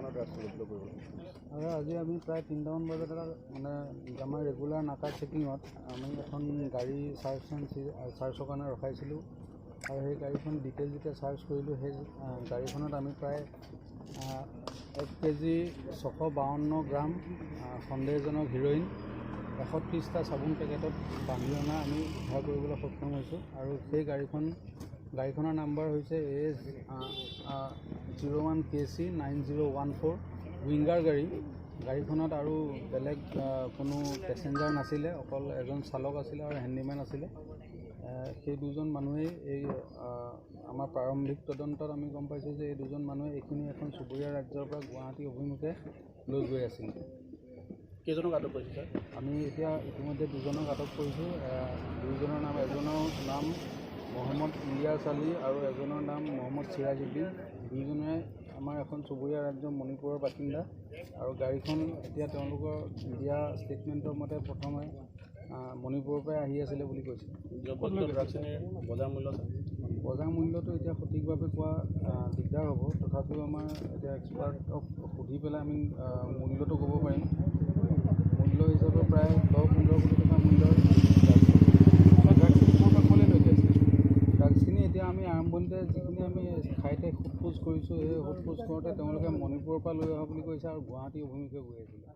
ধৰণৰ ড্ৰাগছ উপলব্ধ কৰিব? আৰু আজি আমি প্ৰায় 3টামান বজাত মানে আমাৰ ৰেগুলাৰ নাকা চেকিঙত আমি এখন গাড়ী চাৰ্চৰ কাৰণে ৰখাইছিলোঁ আৰু সেই গাড়ীখন ডিটেইল যেতিয়া চাৰ্চ কৰিলোঁ সেই গাড়ীখনত আমি প্ৰায় 1 কেজি 652 গ্ৰাম সন্দেহজনক হিৰ'ইন 130টা চাবোন পেকেটত বান্ধি অনা আমি উদ্ধাৰ কৰিবলৈ সক্ষম হৈছোঁ। আৰু সেই গাড়ীখনৰ নাম্বাৰ হৈছে AS01 KC 9014 উইংগাৰ গাড়ী। গাড়ীখনত আৰু বেলেগ কোনো পেছেঞ্জাৰ নাছিলে, অকল এজন চালক আছিলে আৰু হেণ্ডিমেন আছিলে। সেই দুজন মানুহেই এই আমাৰ প্ৰাৰম্ভিক তদন্তত আমি গম পাইছোঁ যে এই দুজন মানুহে এইখিনি এখন চুবুৰীয়া ৰাজ্যৰ পৰা গুৱাহাটী অভিমুখে লৈ গৈ আছিল। কেইজনক আটক কৰিছে ছাৰ? আমি এতিয়া ইতিমধ্যে দুজনক আটক কৰিছোঁ। দুইজনৰ নাম, এজনৰ নাম মহম্মদ ইলিয়াছ আলী আৰু এজনৰ নাম মহম্মদ চিৰাজুদ্দিন। দুইজনে আমাৰ এখন চুবুৰীয়া ৰাজ্য মণিপুৰৰ বাসিন্দা। আৰু গাড়ীখন এতিয়া তেওঁলোকৰ দিয়া ষ্টেটমেণ্টৰ মতে প্ৰথমে মণিপুৰৰ পৰাই আহি আছিলে বুলি কৈছে। বজাৰ মূল্যটো এতিয়া সঠিকভাৱে কোৱা দিগদাৰ হ'ব, তথাপিও আমাৰ এতিয়া এক্সপাৰ্টক সুধি পেলাই আমি মূল্যটো ক'ব পাৰিম। মূল্য হিচাপে প্ৰায় 10-15 কোটি টকা মূল্যৰ ড্ৰাগছখিনি এতিয়া আমি আৰম্ভণিতে যিখিনি আমি ঠাইতে সোধ-পোছ কৰিছোঁ, সেই সোধ-পোছ কৰোঁতে তেওঁলোকে মণিপুৰৰ পৰা লৈ অহা বুলি কৈছে আৰু গুৱাহাটী অভিমুখে গৈ আছিলে।